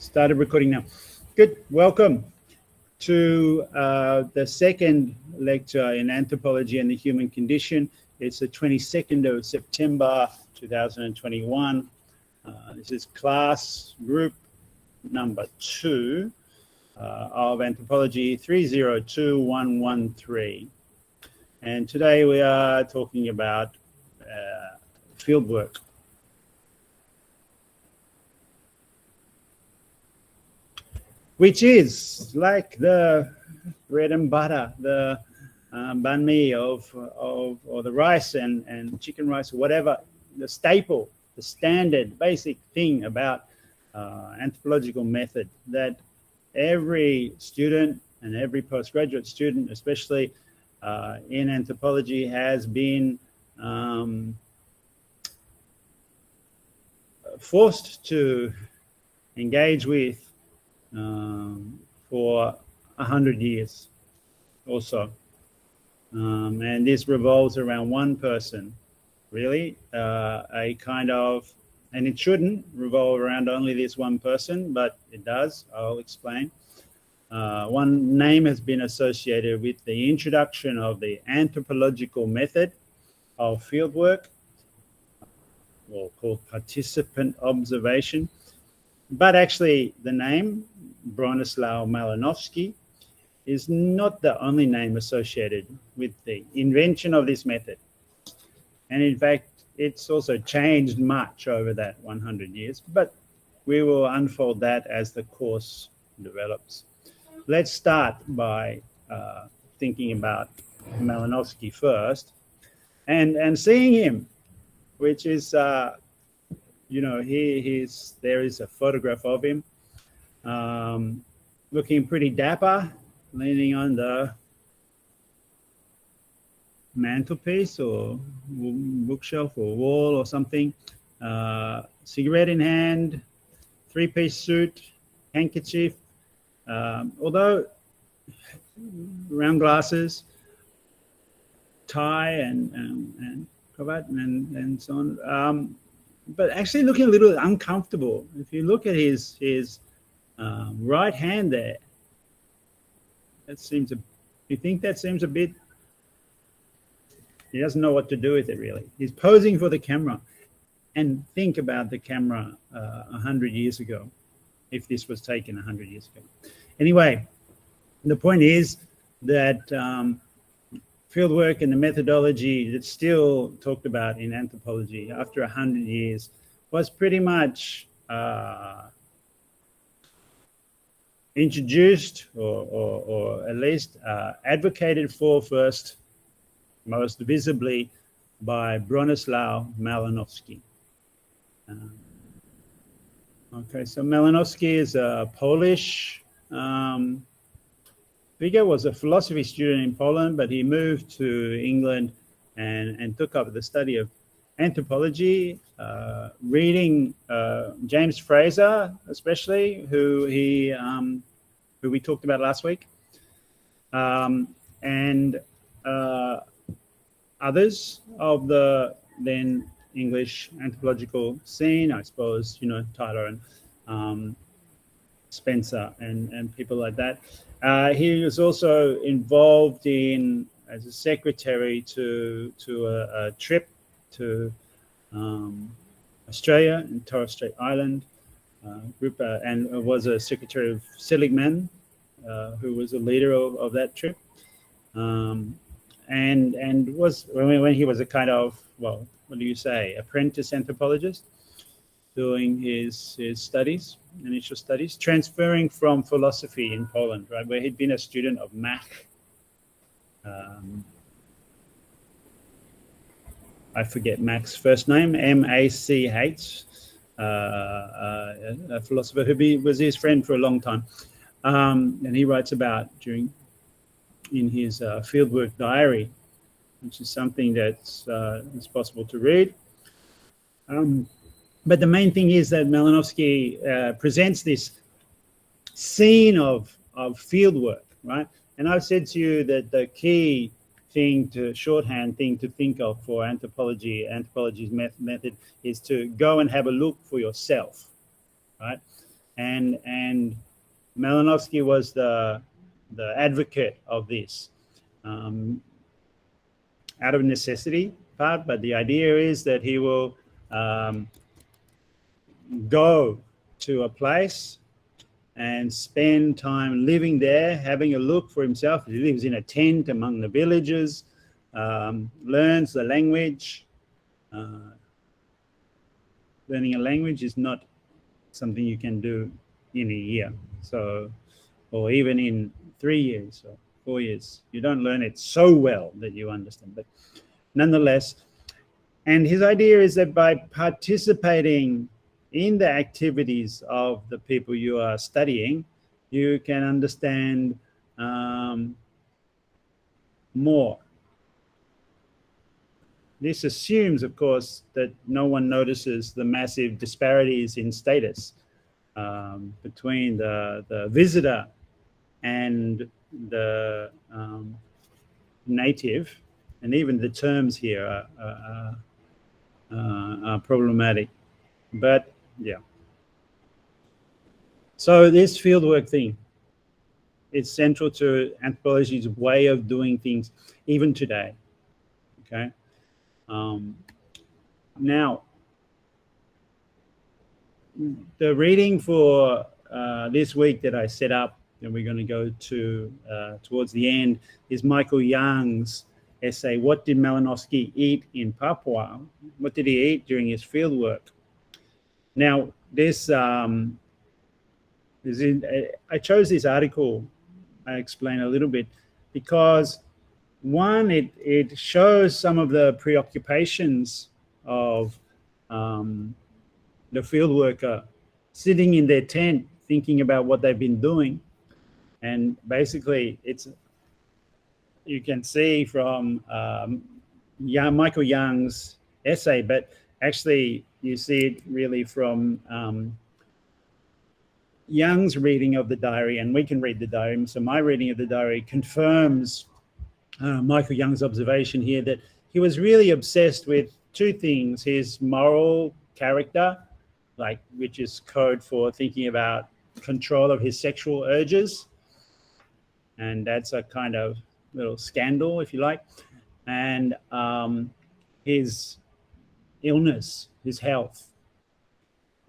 Started recording now. Good. Welcome to the second lecture in Anthropology and the Human Condition. It's the 22nd of September 2021. This is class group number 2 of Anthropology 302113. And today we are talking about fieldwork. Which is like the bread and butter, the banh mi or the rice and chicken rice or whatever, the staple, the standard basic thing about anthropological method that every student and every postgraduate student, especially in anthropology, has been forced to engage with for 100 years or so. And this revolves around one person, really, a kind of, and it shouldn't revolve around only this one person, but it does. I'll explain. One name has been associated with the introduction of the anthropological method of fieldwork, or called participant observation. But actually, the name Bronislaw Malinowski is not the only name associated with the invention of this method. And in fact, it's also changed much over that 100 years, but we will unfold that as the course develops. Let's start by thinking about Malinowski first and seeing him, which is there is a photograph of him looking pretty dapper, leaning on the mantelpiece or bookshelf or wall or something, cigarette in hand, three-piece suit, handkerchief, although round glasses, tie and cravat and so on. But actually looking a little uncomfortable. If you look at his right hand there, you think that seems a bit, he doesn't know what to do with it really. He's posing for the camera. And think about the camera 100 years ago, if this was taken 100 years ago. Anyway, the point is that fieldwork and the methodology that's still talked about in anthropology after 100 years was pretty much introduced or at least advocated for first, most visibly, by Bronislaw Malinowski. Okay, so Malinowski is a Polish figure, was a philosophy student in Poland, but he moved to England and took up the study of anthropology, reading James Fraser, especially, who we talked about last week, and others of the then English anthropological scene, I suppose, Tyler and Spencer and people like that. He was also involved as a secretary to a trip to Australia and Torres Strait Island group, and was a secretary of Seligman, who was a leader of that trip, and was when he was a kind of, well, what do you say, apprentice anthropologist, doing his studies, initial studies, transferring from philosophy in Poland, right, where he'd been a student of Mach. I forget Mach's first name, M-A-C-H, a philosopher who was his friend for a long time. And he writes about in his fieldwork diary, which is something that's it's possible to read. But the main thing is that Malinowski presents this scene of fieldwork, right? And I've said to you that the key shorthand thing to think of for anthropology's method is to go and have a look for yourself, right? and Malinowski was the advocate of this, out of necessity part. But the idea is that he will go to a place and spend time living there, having a look for himself. He lives in a tent among the villagers, learns the language. Learning a language is not something you can do in a year, so, or even in 3 years or 4 years. You don't learn it so well that you understand, but nonetheless. And his idea is that by participating in the activities of the people you are studying, you can understand more. This assumes, of course, that no one notices the massive disparities in status between the visitor and the native, and even the terms here are problematic. But yeah. So this fieldwork thing is central to anthropology's way of doing things, even today. Okay. Now, the reading for this week that I set up, and we're going to go to towards the end, is Michael Young's essay, What Did Malinowski Eat in Papua? What did he eat during his fieldwork? Now, this I chose this article, I explain a little bit, because one, it shows some of the preoccupations of the field worker sitting in their tent thinking about what they've been doing. And basically, you can see from Michael Young's essay, but actually you see it really from Young's reading of the diary, and we can read the diary. So my reading of the diary confirms Michael Young's observation here that he was really obsessed with two things: his moral character, which is code for thinking about control of his sexual urges, and that's a kind of little scandal, if you like, and his illness, his health.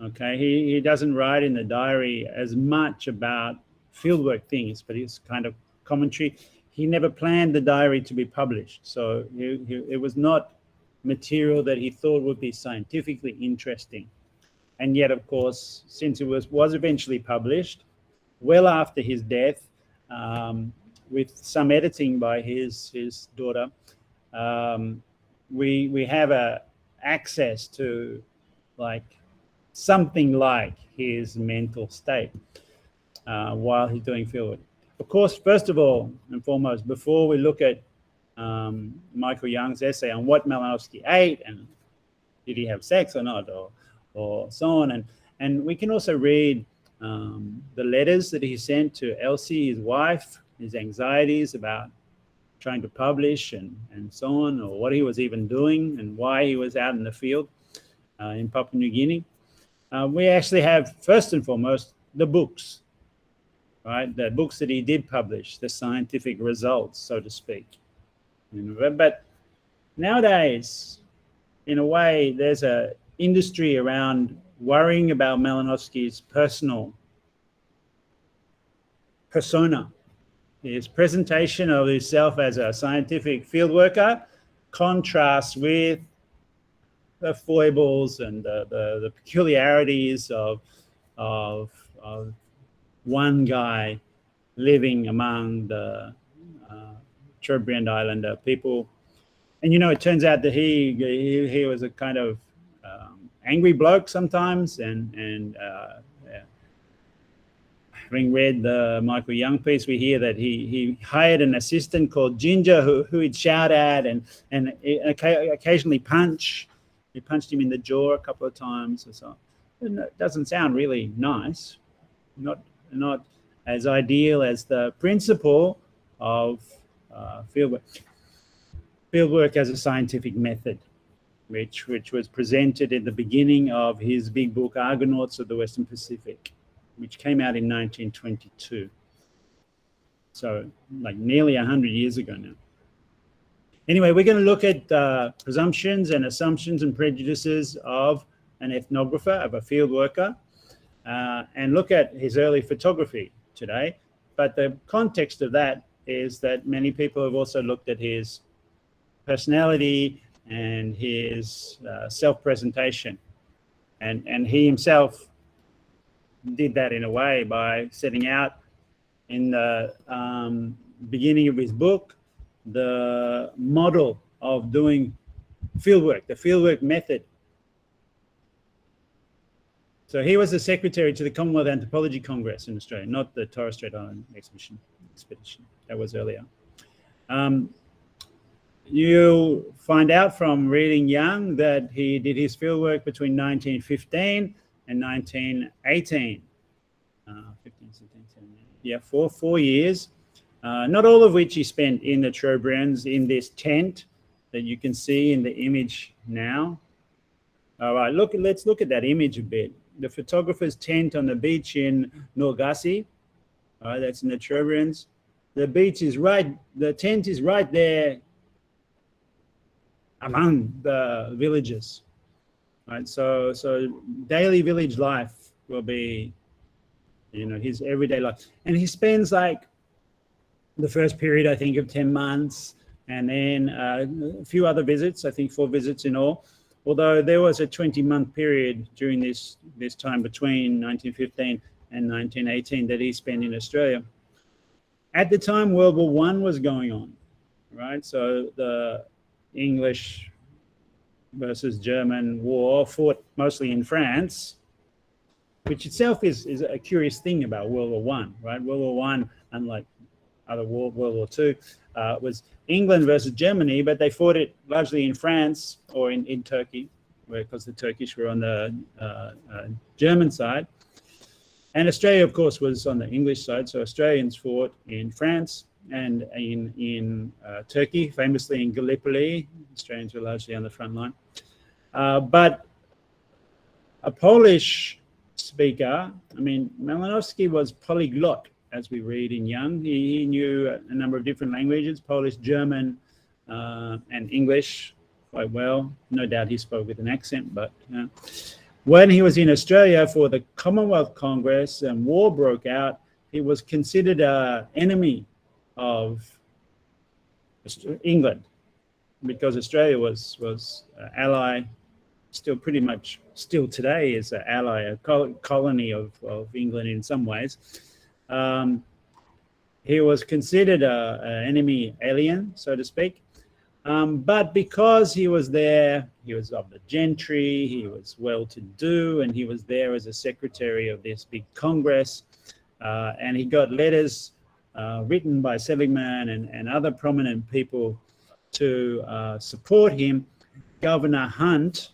Okay, he doesn't write in the diary as much about fieldwork things, but it's kind of commentary. He never planned the diary to be published, so it was not material that he thought would be scientifically interesting. And yet, of course, since it was eventually published, well after his death, with some editing by his daughter, we have access to something like his mental state while he's doing fieldwork. Of course, first of all and foremost, before we look at Michael Young's essay on what Malinowski ate and did he have sex or not, or so on, and we can also read the letters that he sent to Elsie, his wife, his anxieties about trying to publish and so on, or what he was even doing and why he was out in the field in Papua New Guinea. We actually have, first and foremost, the books, right? The books that he did publish, the scientific results, so to speak. But nowadays, in a way, there's an industry around worrying about Malinowski's personal persona, his presentation of himself as a scientific field worker contrasts with the foibles and the peculiarities of one guy living among the Trobriand Islander people. And it turns out that he was a kind of angry bloke sometimes, and having read the Michael Young piece, we hear that he hired an assistant called Ginger who he'd shout at and occasionally punch. He punched him in the jaw a couple of times or so. It doesn't sound really nice, not as ideal as the principle of fieldwork as a scientific method, which was presented in the beginning of his big book, Argonauts of the Western Pacific. which came out in 1922. So like nearly 100 years ago now. Anyway, we're going to look at presumptions and assumptions and prejudices of an ethnographer, of a field worker, and look at his early photography today. But the context of that is that many people have also looked at his personality and his self-presentation. And he himself did that in a way by setting out in the beginning of his book the model of doing fieldwork, the fieldwork method. So he was the secretary to the Commonwealth Anthropology Congress in Australia, not the Torres Strait Island expedition. That was earlier. You'll find out from reading Young that he did his fieldwork between 1915 and 1918. 15, 16, 17, yeah, 4 years. Not all of which he spent in the Trobriands in this tent that you can see in the image now. All right, let's look at that image a bit. The photographer's tent on the beach in Norgasi. All right, that's in the Trobriands. The tent is right there among the villages. Right, so daily village life will be, his everyday life. And he spends like the first period, I think, of 10 months, and then a few other visits, I think 4 visits in all. Although there was a 20-month period during this time between 1915 and 1918 that he spent in Australia. At the time, World War I was going on, right? So the English versus German war fought mostly in France, which itself is a curious thing about World War I, right? World War I, unlike other World War II, was England versus Germany, but they fought it largely in France or in Turkey, because the Turkish were on the German side. And Australia, of course, was on the English side. So Australians fought in France and in Turkey, famously in Gallipoli. Australians were largely on the front line. But a Polish speaker, Malinowski was polyglot, as we read in Young. He knew a number of different languages, Polish, German, and English quite well. No doubt he spoke with an accent, but when he was in Australia for the Commonwealth Congress and war broke out, he was considered an enemy of England, because Australia was an ally, still pretty much still today is an ally, a colony of England in some ways. He was considered an enemy alien, so to speak. But because he was there, he was of the gentry, he was well-to-do, and he was there as a secretary of this big Congress. And he got letters written by Seligman and other prominent people to support him. Governor Hunt,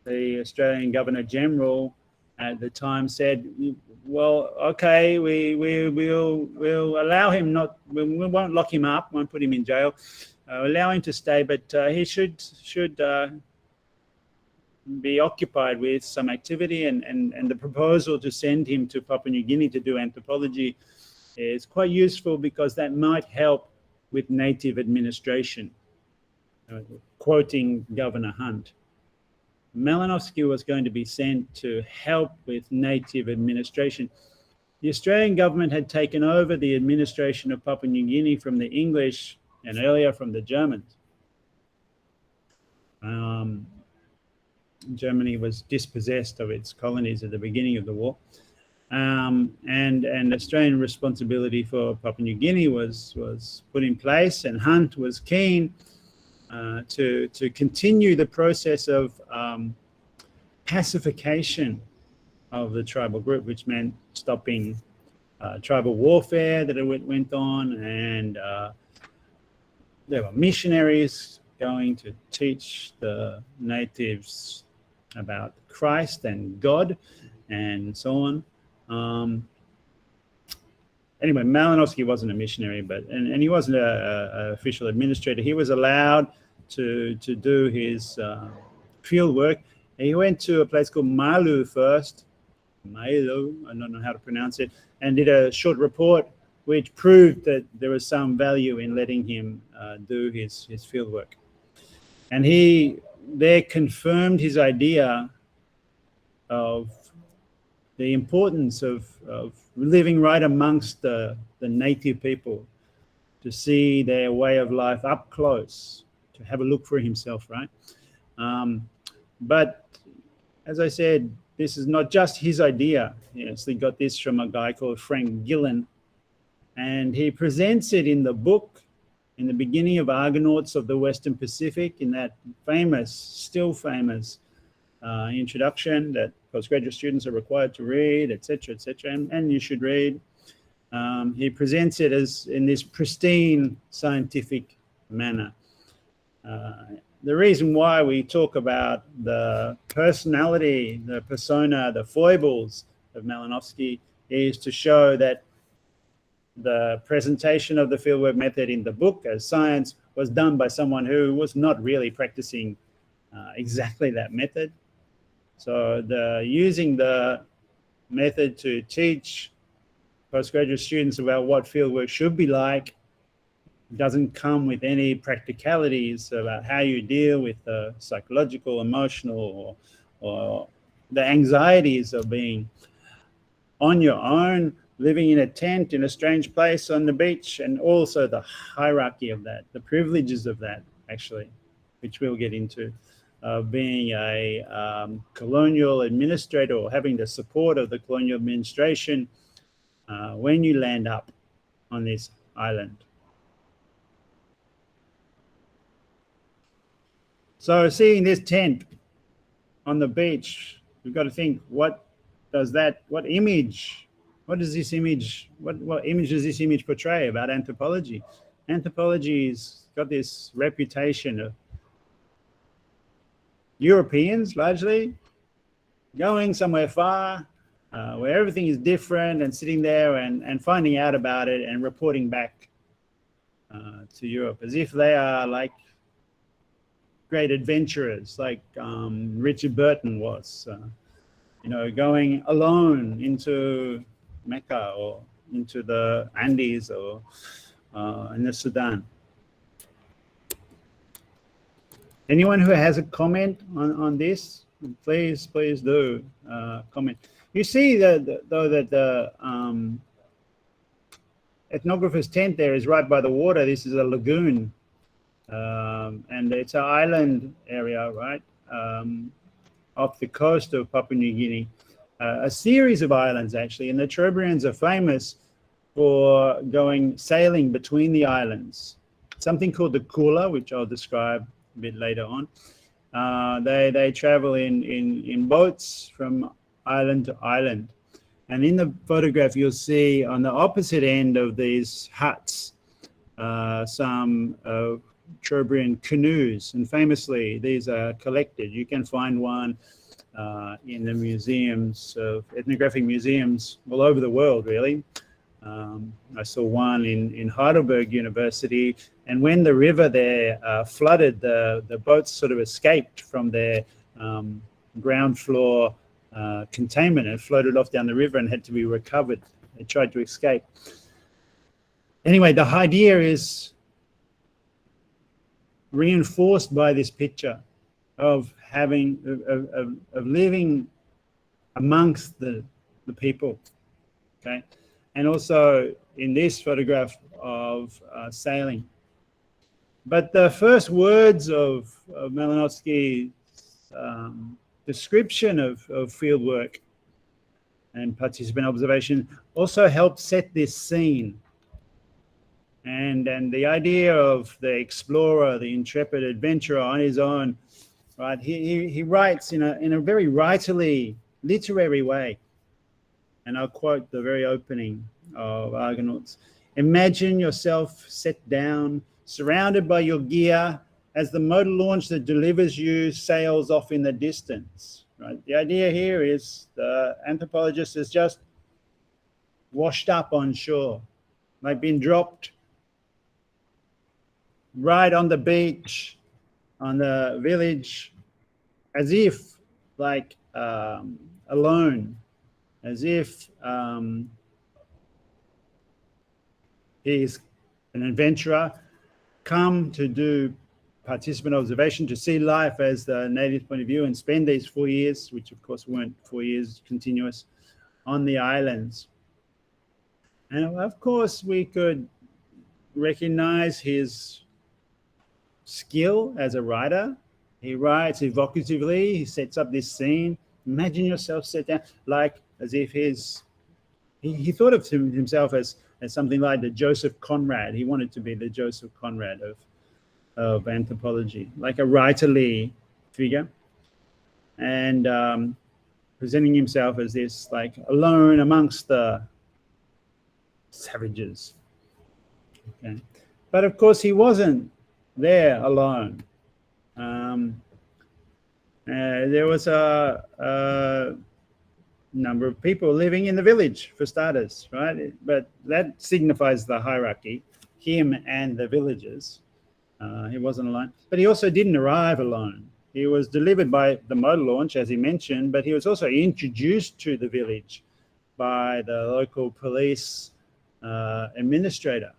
the Australian Governor General at the time, said, well, okay, we'll allow him we won't lock him up, won't put him in jail, allow him to stay, but he should be occupied with some activity. And the proposal to send him to Papua New Guinea to do anthropology is quite useful, because that might help with native administration. Quoting Governor Hunt, Malinowski was going to be sent to help with native administration. The Australian government had taken over the administration of Papua New Guinea from the English and earlier from the Germans. Germany was dispossessed of its colonies at the beginning of the war. And Australian responsibility for Papua New Guinea was put in place, and Hunt was keen to continue the process of pacification of the tribal group, which meant stopping tribal warfare that went on, and there were missionaries going to teach the natives about Christ and God and so on. Anyway, Malinowski wasn't a missionary, and he wasn't an official administrator. He was allowed to do his field work. He went to a place called Malu first, Milo, I don't know how to pronounce it, and did a short report which proved that there was some value in letting him do his field work. And he there confirmed his idea of the importance of living right amongst the native people, to see their way of life up close, to have a look for himself, right? But as I said, this is not just his idea. He actually got this from a guy called Frank Gillen, and he presents it in the book in the beginning of Argonauts of the Western Pacific, in that famous, still famous introduction that postgraduate students are required to read, etc., and you should read. He presents it as in this pristine scientific manner. The reason why we talk about the personality, the persona, the foibles of Malinowski is to show that the presentation of the fieldwork method in the book as science was done by someone who was not really practicing exactly that method. So using the method to teach postgraduate students about what fieldwork should be like doesn't come with any practicalities about how you deal with the psychological, emotional, or the anxieties of being on your own, living in a tent in a strange place on the beach, and also the hierarchy of that, the privileges of that, actually, which we'll get into, being a colonial administrator or having the support of the colonial administration when you land up on this island. So seeing this tent on the beach, we've got to think, what image does this image portray about anthropology? Anthropology's got this reputation of Europeans largely going somewhere far where everything is different, and sitting there and finding out about it and reporting back to Europe as if they are like great adventurers, like Richard Burton was, going alone into Mecca or into the Andes or in the Sudan. Anyone who has a comment on this, please do comment. You see though that the ethnographer's tent there is right by the water. This is a lagoon. And it's an island area, right, off the coast of Papua New Guinea. A series of islands, actually, and the Trobrians are famous for going sailing between the islands. Something called the Kula, which I'll describe a bit later on. They travel in boats from island to island. And in the photograph, you'll see on the opposite end of these huts some Trobriand canoes, and famously these are collected. You can find one in the museums, ethnographic museums all over the world, really. I saw one in Heidelberg University, and when the river there flooded, the boats sort of escaped from their ground floor containment and floated off down the river and had to be recovered. They tried to escape. Anyway, the idea is reinforced by this picture of living amongst the people, okay, and also in this photograph of sailing. But the first words of Malinowski's description of fieldwork and participant observation also helped set this scene. And the idea of the explorer, the intrepid adventurer on his own, right? He writes in a very writerly, literary way. And I'll quote the very opening of Argonauts. Imagine yourself set down, surrounded by your gear, as the motor launch that delivers you sails off in the distance, right? The idea here is the anthropologist is just washed up on shore, like been dropped right on the beach, on the village, as if like alone, as if he's an adventurer come to do participant observation, to see life as the native point of view, and spend these 4 years, which of course weren't 4 years continuous, on the islands. And of course we could recognize his skill as a writer. He writes evocatively, he sets up this scene. Imagine yourself set down, like as if he thought of himself as something like the Joseph Conrad. He wanted to be the Joseph Conrad of anthropology, like a writerly figure, and presenting himself as this, like, alone amongst the savages. Okay, but of course he wasn't there alone. There was a number of people living in the village, for starters, right? But that signifies the hierarchy, him and the villagers. He wasn't alone, but he also didn't arrive alone. He was delivered by the motor launch, as he mentioned, but he was also introduced to the village by the local police administrator.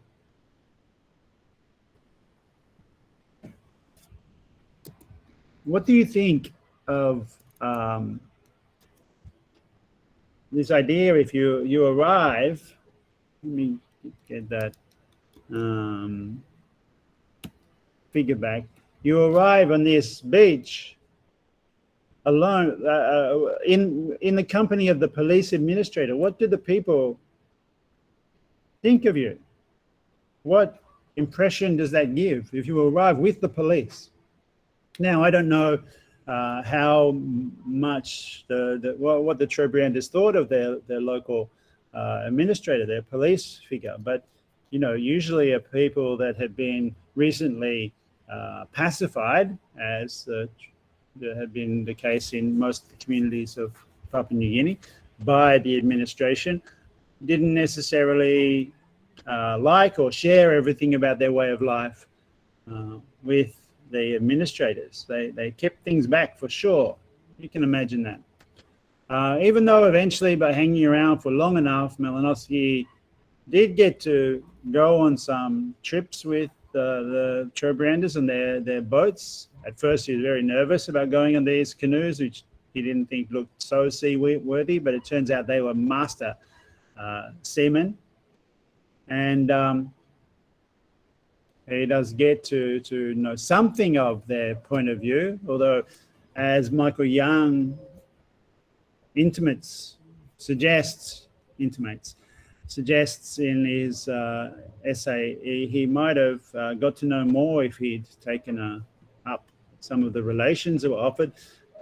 What do you think of this idea? If you arrive, let me get that figure back. You arrive on this beach alone, in the company of the police administrator. What do the people think of you? What impression does that give if you arrive with the police? Now, I don't know how much what the Trobrianders thought of their local administrator, their police figure, but usually are people that have been recently pacified, as had been the case in most of the communities of Papua New Guinea, by the administration. Didn't necessarily like or share everything about their way of life with the administrators. They kept things back, for sure. You can imagine that. Even though eventually, by hanging around for long enough, Malinowski did get to go on some trips with the Trobrianders and their boats. At first, he was very nervous about going on these canoes, which he didn't think looked so seaworthy, but it turns out they were master seamen. And he does get to know something of their point of view, although, as Michael Young suggests in his essay, he might have got to know more if he'd taken up some of the relations that were offered.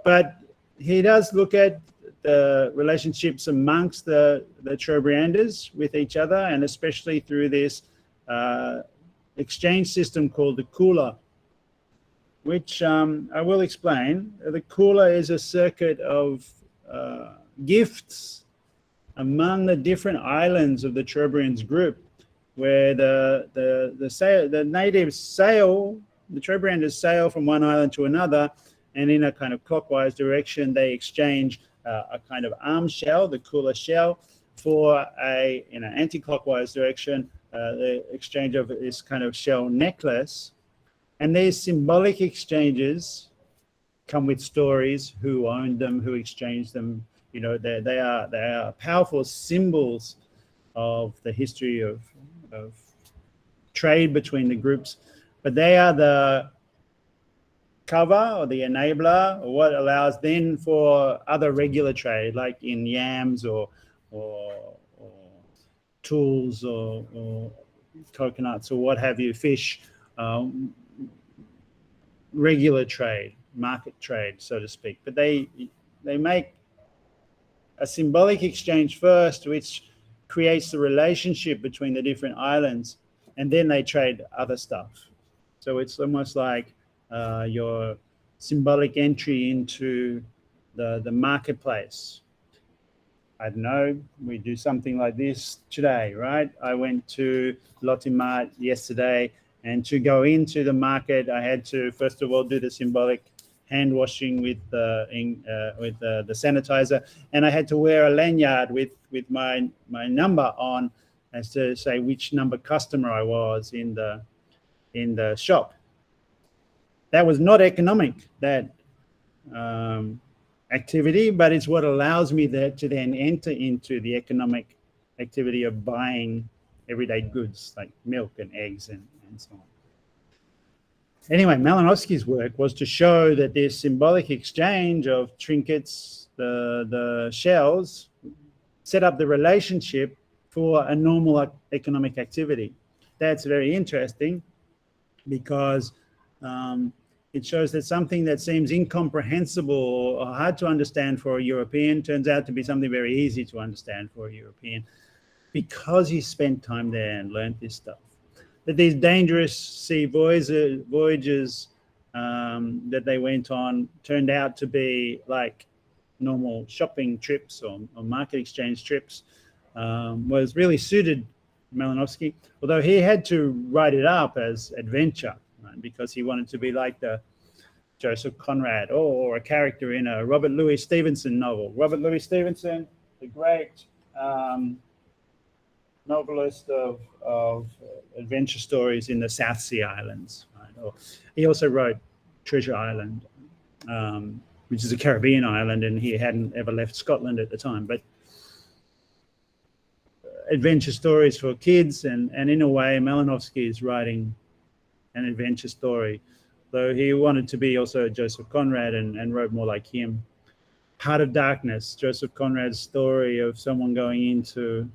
But he does look at the relationships amongst the Trobrianders with each other, and especially through this exchange system called the Kula, which I will explain. The Kula is a circuit of gifts among the different islands of the Trobrianders group, where the natives sail, the Trobrianders sail from one island to another, and in a kind of clockwise direction, they exchange a kind of arm shell, the Kula shell, for in an anti-clockwise direction, the exchange of this kind of shell necklace. And these symbolic exchanges come with stories: who owned them, who exchanged them. They are powerful symbols of the history of trade between the groups, but they are the cover or the enabler, or what allows then for other regular trade, like in yams or tools or coconuts or what have you, fish, regular trade, market trade, so to speak. But they make a symbolic exchange first, which creates the relationship between the different islands, and then they trade other stuff. So it's almost like your symbolic entry into the marketplace. I don't know, we do something like this today, right? I went to Lotte-Mart yesterday, and to go into the market, I had to, first of all, do the symbolic hand washing with the sanitizer, and I had to wear a lanyard with my number on, as to say which number customer I was in the shop. That was not economic, that activity, but it's what allows me to then enter into the economic activity of buying everyday goods like milk and eggs and so on. Anyway, Malinowski's work was to show that this symbolic exchange of trinkets, the shells, set up the relationship for a normal economic activity. That's very interesting because it shows that something that seems incomprehensible or hard to understand for a European turns out to be something very easy to understand for a European, because he spent time there and learned this stuff. That these dangerous sea voyages that they went on turned out to be like normal shopping trips or market exchange trips, was really suited Malinowski, although he had to write it up as adventure, right, because he wanted to be like the Joseph Conrad or a character in a Robert Louis Stevenson novel. Robert Louis Stevenson, the great novelist of adventure stories in the South Sea Islands. Right? Or he also wrote Treasure Island, which is a Caribbean island, and he hadn't ever left Scotland at the time. But adventure stories for kids, and in a way, Malinowski is writing an adventure story, though he wanted to be also Joseph Conrad and wrote more like him. Heart of Darkness, Joseph Conrad's story of someone going into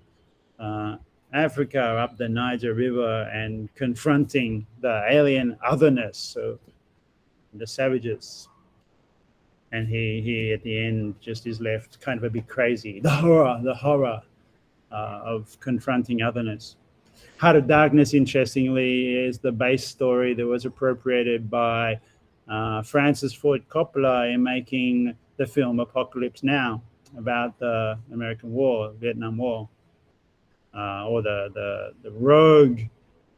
Africa up the Niger River and confronting the alien otherness of the savages. And he at the end just is left kind of a bit crazy. The horror of confronting otherness. Heart of Darkness, interestingly, is the base story that was appropriated by Francis Ford Coppola in making the film Apocalypse Now about the American War, Vietnam War, or the rogue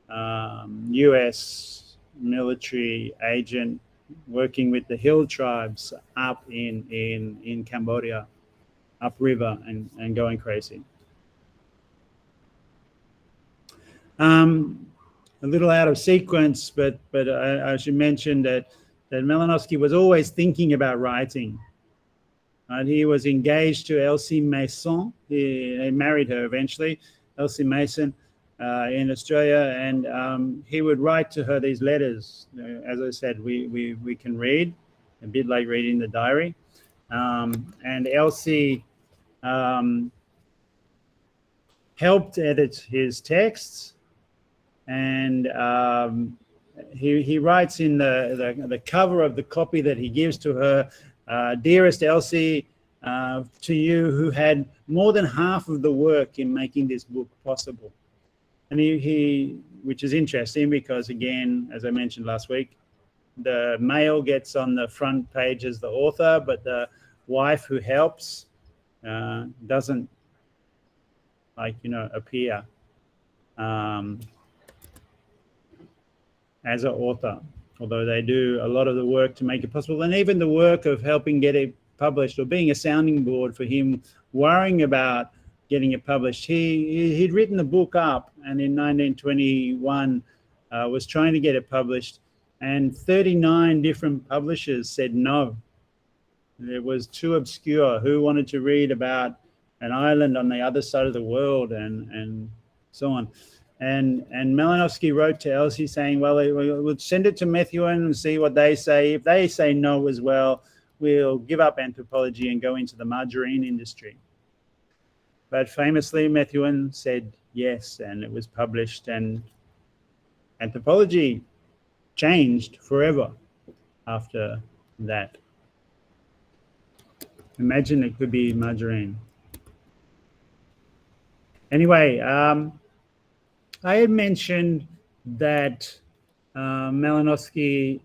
U.S. military agent working with the hill tribes up in Cambodia, upriver and going crazy. A little out of sequence, but I should mention that Malinowski was always thinking about writing. Right? He was engaged to Elsie Mason. He married her eventually, Elsie Mason, in Australia, and he would write to her these letters. As I said, we can read, a bit like reading the diary. And Elsie helped edit his texts, and he writes in the cover of the copy that he gives to her, "Dearest Elsie, to you who had more than half of the work in making this book possible." And he which is interesting because, again, as I mentioned last week, the male gets on the front page as the author, but the wife who helps doesn't, appear as an author, although they do a lot of the work to make it possible, and even the work of helping get it published or being a sounding board for him, worrying about getting it published. He'd written the book up, and in 1921 was trying to get it published, and 39 different publishers said no. It was too obscure. Who wanted to read about an island on the other side of the world and so on? And Malinowski wrote to Elsie saying, well, we'll send it to Methuen and see what they say. If they say no as well, we'll give up anthropology and go into the margarine industry. But famously, Methuen said yes, and it was published, and anthropology changed forever after that. Imagine it could be margarine. Anyway, I had mentioned that Malinowski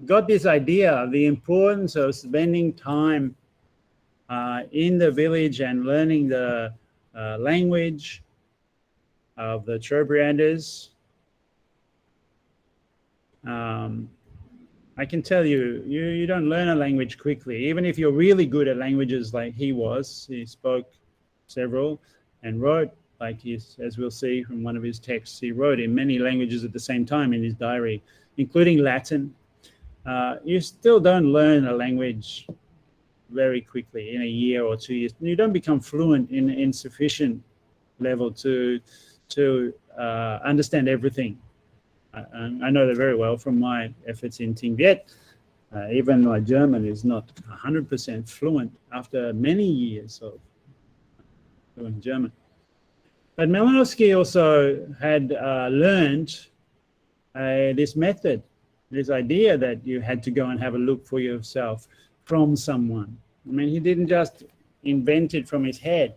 got this idea of the importance of spending time in the village and learning the language of the Trobrianders. I can tell you, you don't learn a language quickly. Even if you're really good at languages like he was, he spoke several and wrote, like he's, as we'll see from one of his texts, he wrote in many languages at the same time in his diary, including Latin. You still don't learn a language very quickly in a year or 2 years. You don't become fluent in sufficient level to understand everything. I know that very well from my efforts in Tingviet. Even my German is not 100% fluent after many years of doing German. But Malinowski also had learned this method, this idea that you had to go and have a look for yourself from someone. I mean, he didn't just invent it from his head.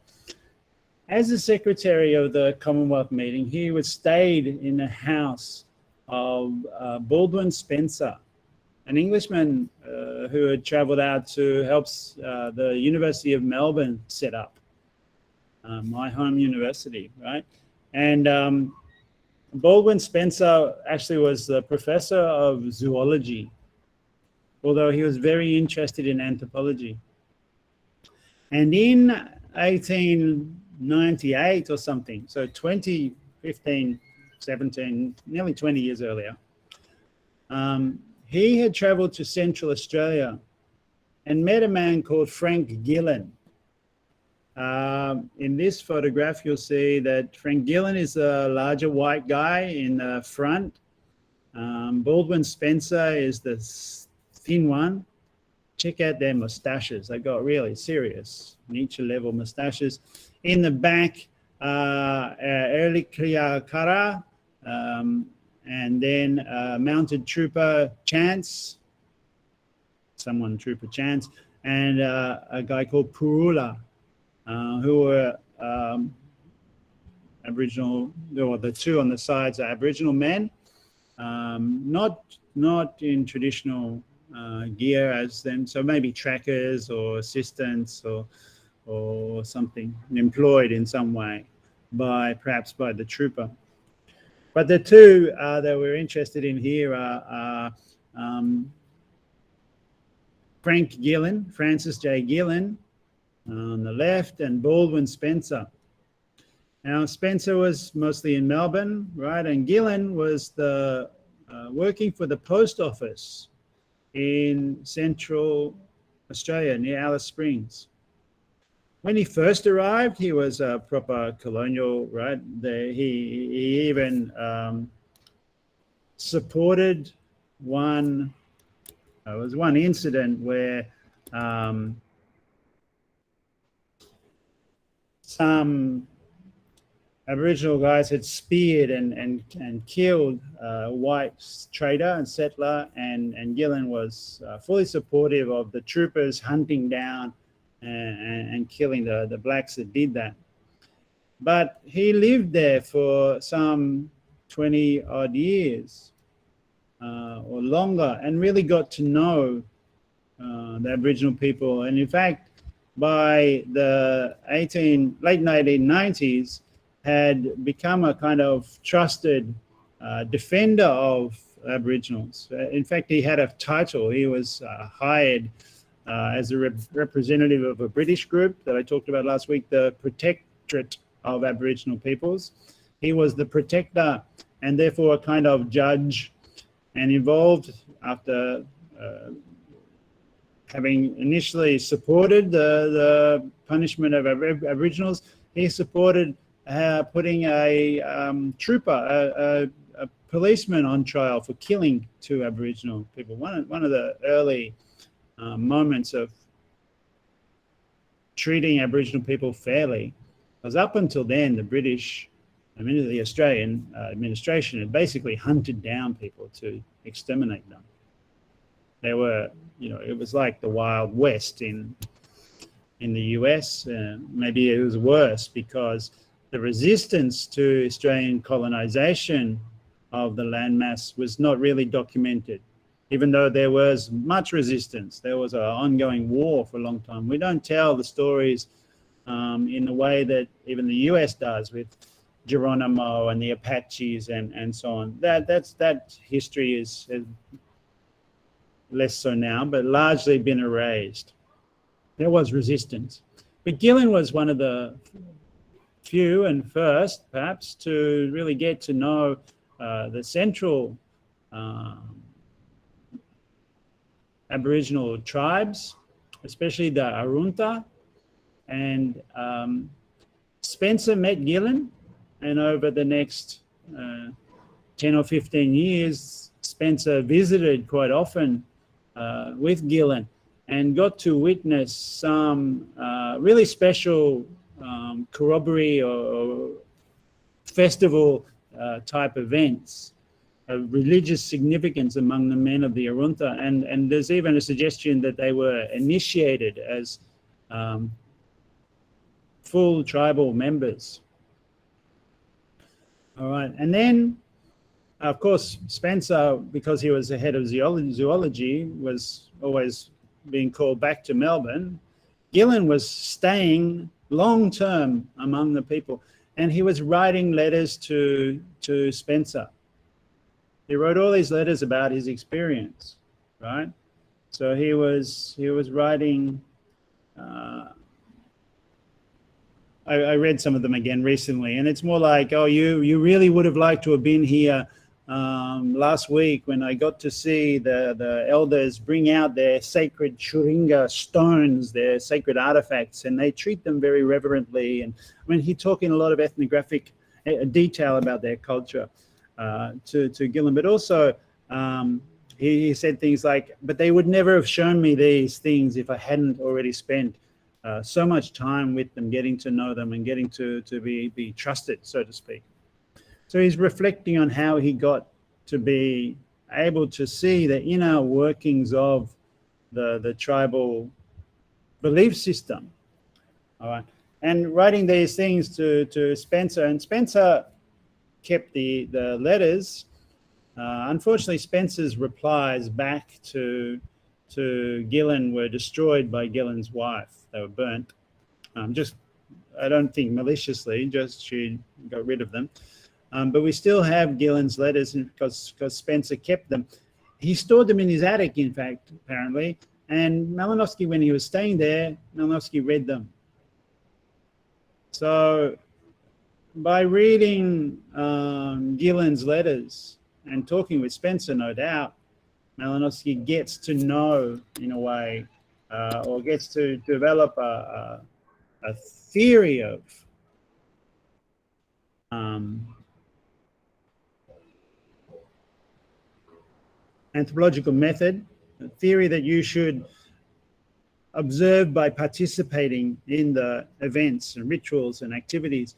As the secretary of the Commonwealth meeting, he was stayed in the house of Baldwin Spencer, an Englishman who had traveled out to help the University of Melbourne set up, my home university, right? And Baldwin Spencer actually was the professor of zoology, although he was very interested in anthropology. And in 1898 or something, so 2015, 17, nearly 20 years earlier, he had traveled to Central Australia and met a man called Frank Gillen. In this photograph, you'll see that Frank Gillen is a larger white guy in the front. Baldwin Spencer is the thin one. Check out their mustaches. They got really serious Nietzsche level mustaches. In the back, Erliklia Kara, and then Mounted Trooper Chance, Trooper Chance, and a guy called Purula, who were Aboriginal, or the two on the sides are Aboriginal men, not in traditional gear as them, so maybe trackers or assistants or something, employed in some way perhaps by the trooper. But the two that we're interested in here are Frank Gillen, Francis J. Gillen on the left, and Baldwin Spencer. Now, Spencer was mostly in Melbourne, right? And Gillen was working for the post office in Central Australia near Alice Springs. When he first arrived, he was a proper colonial, right? He even supported one incident where some Aboriginal guys had speared and killed a white trader and settler, and Gillen was fully supportive of the troopers hunting down and killing the blacks that did that. But he lived there for some 20 odd years or longer, and really got to know the Aboriginal people. And in fact, by the late 1990s, had become a kind of trusted defender of Aboriginals. In fact, he had a title. He was hired as a representative of a British group that I talked about last week, the Protectorate of Aboriginal Peoples. He was the protector and therefore a kind of judge, and involved after having initially supported the punishment of Aboriginals. He supported putting a trooper, a policeman on trial for killing two Aboriginal people. One of the early moments of treating Aboriginal people fairly, because up until then, the Australian administration had basically hunted down people to exterminate them. They were, it was like the Wild West in the US. Maybe it was worse because the resistance to Australian colonisation of the landmass was not really documented. Even though there was much resistance, there was an ongoing war for a long time. We don't tell the stories in the way that even the US does with Geronimo and the Apaches and so on. That history less so now, but largely been erased. There was resistance. But Gillen was one of the few and first, perhaps, to really get to know the central Aboriginal tribes, especially the Arunta. And Spencer met Gillen, and over the next 10 or 15 years, Spencer visited quite often with Gillen and got to witness some really special corroboree or festival type events of religious significance among the men of the Arunta. And there's even a suggestion that they were initiated as full tribal members. All right, and then, of course, Spencer, because he was the head of zoology, was always being called back to Melbourne. Gillen was staying long-term among the people, and he was writing letters to Spencer. He wrote all these letters about his experience, right? So he was writing. I read some of them again recently, and it's more like, oh, you really would have liked to have been here last week when I got to see the elders bring out their sacred Churinga stones, their sacred artifacts, and they treat them very reverently. And I mean, he talked in a lot of ethnographic detail about their culture to Gillen, but also he said things like, but they would never have shown me these things if I hadn't already spent so much time with them, getting to know them and getting to be trusted, so to speak. So he's reflecting on how he got to be able to see the inner workings of the tribal belief system. All right. And writing these things to Spencer, and Spencer kept the letters. Unfortunately, Spencer's replies back to Gillen were destroyed by Gillen's wife. They were burnt. I don't think maliciously, just she got rid of them. But we still have Gillen's letters because Spencer kept them. He stored them in his attic, in fact, apparently. And Malinowski, when he was staying there, Malinowski read them. So by reading Gillen's letters and talking with Spencer, no doubt, Malinowski gets to know, in a way, or gets to develop a theory of anthropological method, a theory that you should observe by participating in the events and rituals and activities.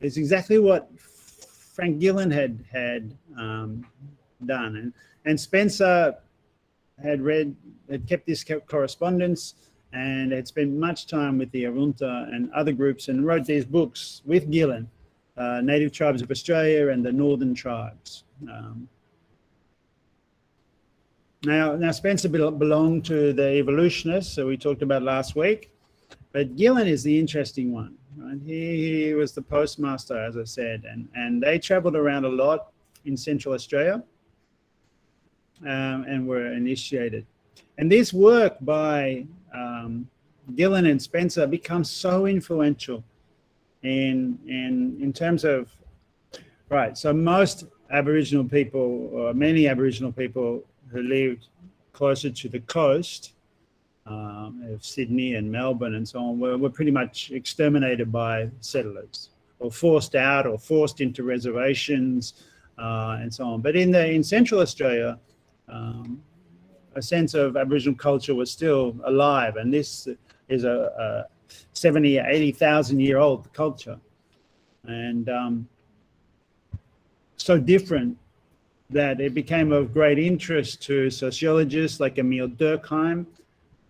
Is exactly what Frank Gillen had done. And Spencer had kept this correspondence and had spent much time with the Arunta and other groups and wrote these books with Gillen, Native Tribes of Australia and the Northern Tribes. Now Spencer belonged to the evolutionists, so we talked about last week, but Gillen is the interesting one. Right? He was the postmaster, as I said, and they traveled around a lot in Central Australia and were initiated. And this work by Gillen and Spencer becomes so influential in terms of, right, so most Aboriginal people, or many Aboriginal people who lived closer to the coast of Sydney and Melbourne and so on were pretty much exterminated by settlers, or forced out, or forced into reservations and so on. But in Central Australia, a sense of Aboriginal culture was still alive, and this is a 70, 80,000 year old culture, and so different that it became of great interest to sociologists like Emil Durkheim,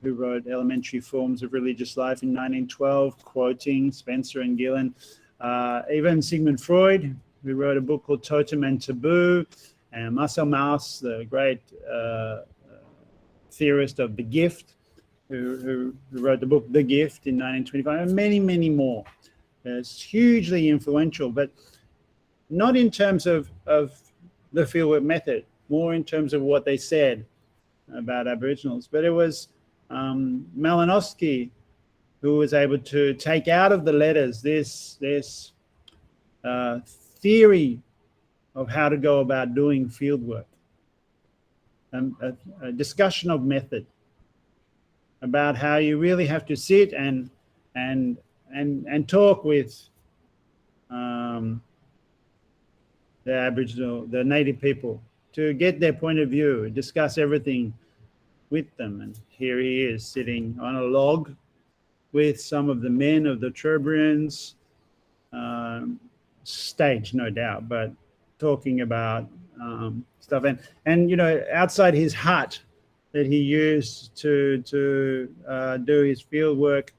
who wrote Elementary Forms of Religious Life in 1912, quoting Spencer and Gillen. Even Sigmund Freud, who wrote a book called Totem and Taboo, and Marcel Mauss, the great theorist of the gift, who wrote the book The Gift in 1925, and many, many more. It's hugely influential, but not in terms of the fieldwork method, more in terms of what they said about Aboriginals, but it was Malinowski who was able to take out of the letters this theory of how to go about doing field work, a discussion of method about how you really have to sit and talk with the Aboriginal, the native people, to get their point of view, discuss everything with them. And here he is sitting on a log with some of the men of the Turbarians, staged, no doubt, but talking about stuff. And you know, outside his hut that he used to do his field work,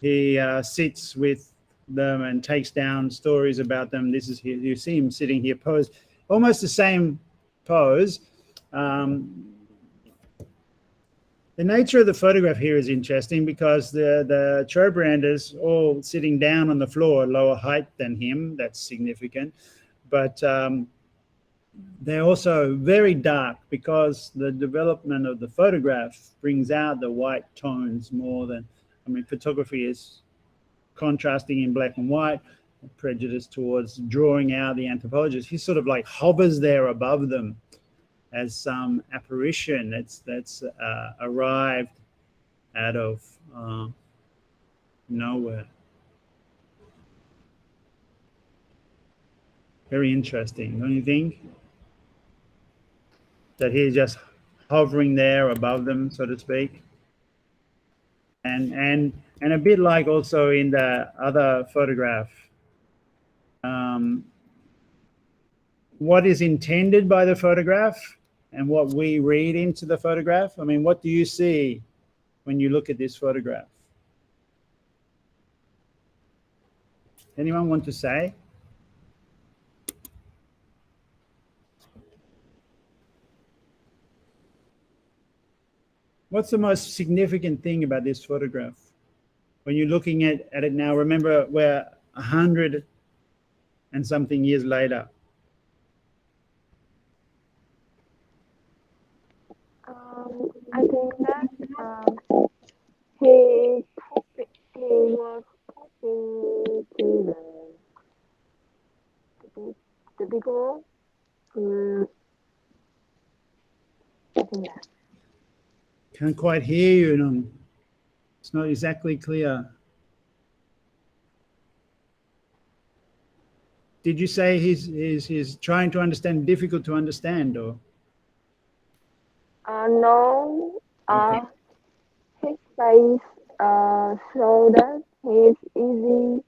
he sits with them and takes down stories about them. This is you see him sitting here posed, almost the same pose. The nature of the photograph here is interesting because the Chobranders all sitting down on the floor, lower height than him. That's significant. But they're also very dark because the development of the photograph brings out the white tones more than, I mean, photography is contrasting in black and white, prejudice towards drawing out the anthropologist. He sort of like hovers there above them as some apparition that's arrived out of nowhere. Very interesting, don't you think? That he's just hovering there above them, so to speak. And a bit like also in the other photograph, what is intended by the photograph and what we read into the photograph. I mean, what do you see when you look at this photograph? Anyone want to say? What's the most significant thing about this photograph? When you're looking at it now, remember we're 100 and something years later. I think that he was talking to the people. I think that. Can't quite hear you, and it's not exactly clear. Did you say he's trying to understand, difficult to understand, or? No. Okay. His face so that it's easy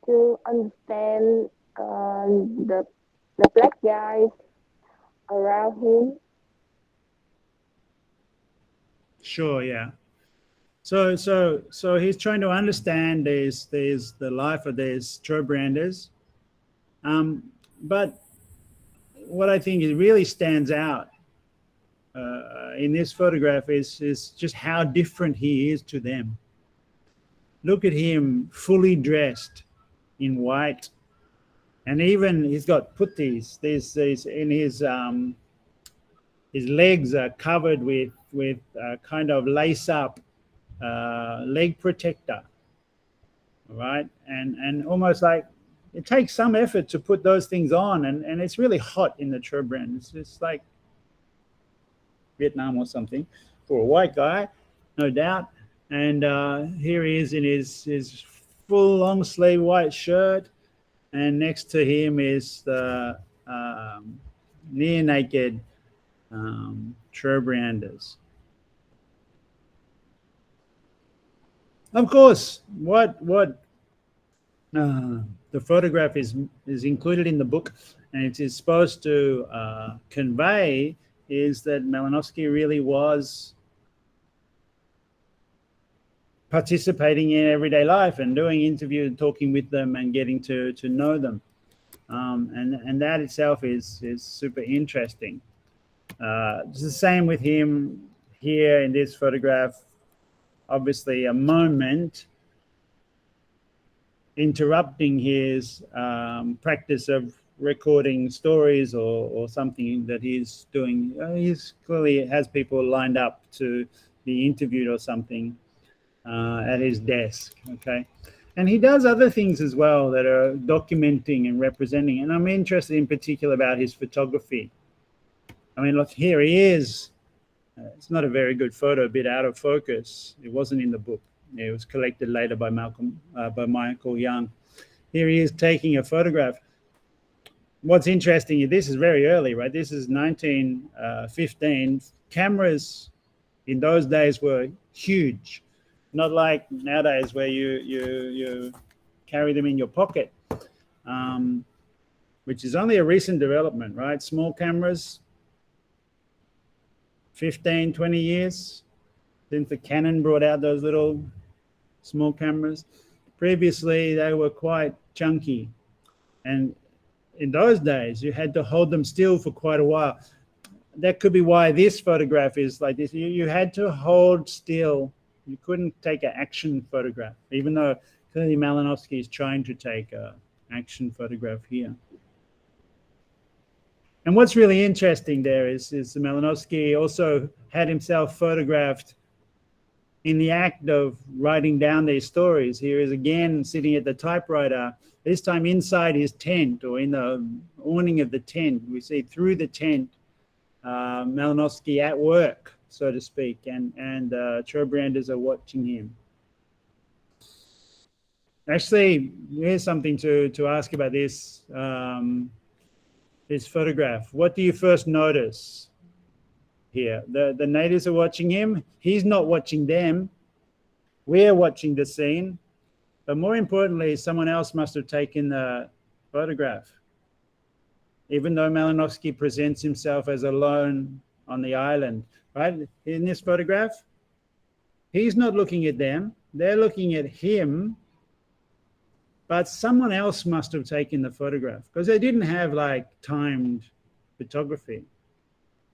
to understand the black guys around him. Sure, yeah. So he's trying to understand there's the life of these Chobranders, but what I think it really stands out in this photograph is just how different he is to them. Look at him, fully dressed in white, and even he's got putties. These in his legs are covered with kind of lace up leg protector. All right, and almost like it takes some effort to put those things on, and it's really hot in the Chobrand. It's just like Vietnam or something for a white guy, no doubt. And here he is in his full long sleeve white shirt, and next to him is the near naked Chobranders. Of course, what the photograph is included in the book, and it is supposed to convey is that Malinowski really was participating in everyday life and doing interviews and talking with them and getting to know them. And that itself is super interesting. It's the same with him here in this photograph. Obviously, a moment interrupting his practice of recording stories or something that he's doing. He's clearly has people lined up to be interviewed or something at his desk. Okay, and he does other things as well that are documenting and representing. And I'm interested in particular about his photography. I mean, look, here he is. It's not a very good photo, a bit out of focus. It wasn't in the book. It was collected later by Michael Young. Here he is taking a photograph. What's interesting, this is very early, right? This is 1915. Cameras in those days were huge, not like nowadays where you carry them in your pocket, which is only a recent development, right? Small cameras, 15, 20 years since the Canon brought out those little small cameras. Previously, they were quite chunky. And in those days, you had to hold them still for quite a while. That could be why this photograph is like this. You had to hold still. You couldn't take an action photograph, even though clearly Malinowski is trying to take an action photograph here. And what's really interesting there is Malinowski also had himself photographed in the act of writing down these stories. Here is again sitting at the typewriter, this time inside his tent or in the awning of the tent. We see through the tent Malinowski at work, so to speak, and Trobrianders are watching him. Actually, here's something to ask about this. This photograph. What do you first notice here? The natives are watching him. He's not watching them. We're watching the scene. But more importantly, someone else must have taken the photograph. Even though Malinowski presents himself as alone on the island, right? In this photograph, he's not looking at them. They're looking at him. But someone else must have taken the photograph because they didn't have like timed photography.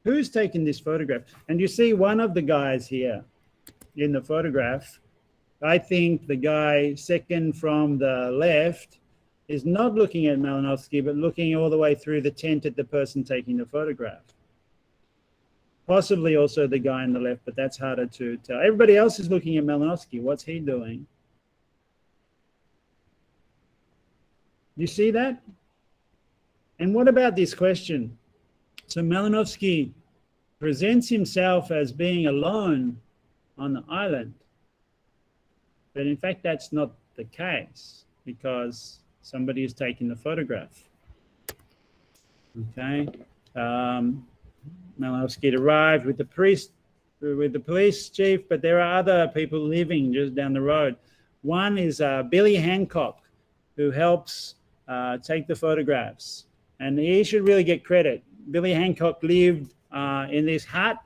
Who's taken this photograph? And you see one of the guys here in the photograph. I think the guy second from the left is not looking at Malinowski, but looking all the way through the tent at the person taking the photograph. Possibly also the guy on the left, but that's harder to tell. Everybody else is looking at Malinowski. What's he doing? You see that? And what about this question? So Malinowski presents himself as being alone on the island. But in fact, that's not the case because somebody is taking the photograph. Okay. Malinowski arrived with the police chief, but there are other people living just down the road. One is Billy Hancock, who helps take the photographs. And he should really get credit. Billy Hancock lived in this hut.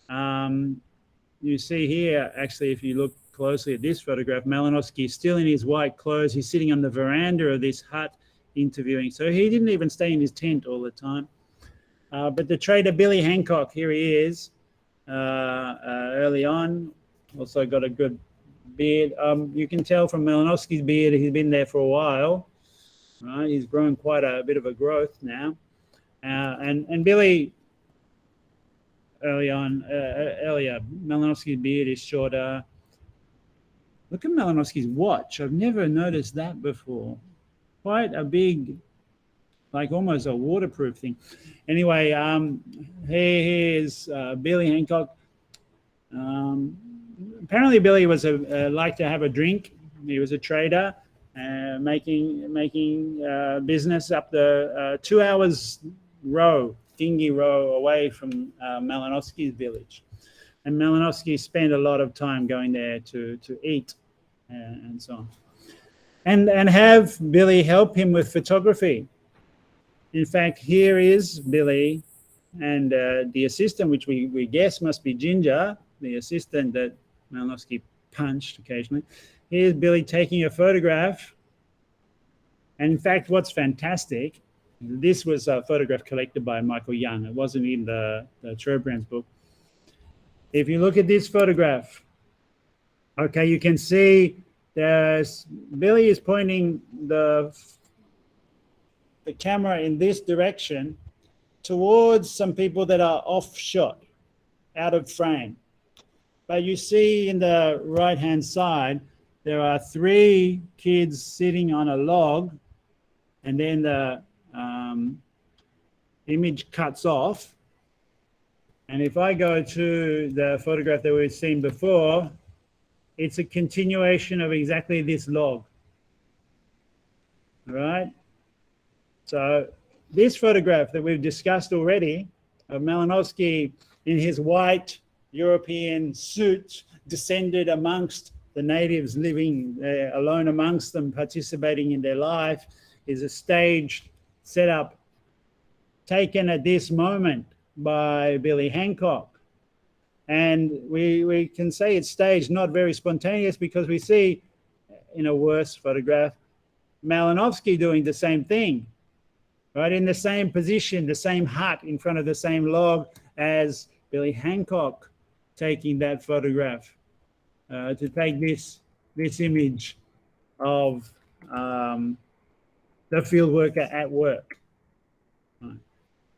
You see here, actually, if you look closely at this photograph, Malinowski is still in his white clothes. He's sitting on the veranda of this hut interviewing. So he didn't even stay in his tent all the time. But the trader, Billy Hancock, here he is early on. Also got a good beard. You can tell from Malinowski's beard, he's been there for a while. Right, he's grown quite a bit of a growth now, and Billy earlier, Malinowski's beard is shorter. Look at Malinowski's watch. I've never noticed that before. Quite a big, like almost a waterproof thing. Anyway, here's Billy Hancock. Apparently, Billy was liked to have a drink. He was a trader. Making business up the 2 hours dinghy row away from Malinowski's village. And Malinowski spent a lot of time going there to eat and so on. And have Billy help him with photography. In fact, here is Billy and the assistant, which we guess must be Ginger, the assistant that Malinowski punched occasionally. Here's Billy taking a photograph. And in fact, what's fantastic, this was a photograph collected by Michael Young. It wasn't in the Trobriand's book. If you look at this photograph, okay, you can see Billy is pointing the the camera in this direction towards some people that are off shot, out of frame. But you see in the right-hand side, there are 3 kids sitting on a log, and then the image cuts off. And if I go to the photograph that we've seen before, it's a continuation of exactly this log. All right? So this photograph that we've discussed already of Malinowski in his white European suit descended amongst the natives living alone amongst them, participating in their life, is a staged setup taken at this moment by Billy Hancock. And we can say it's staged, not very spontaneous, because we see in a worse photograph Malinowski doing the same thing, right, in the same position, the same hut in front of the same log as Billy Hancock taking that photograph, to take this image of the field worker at work. Right.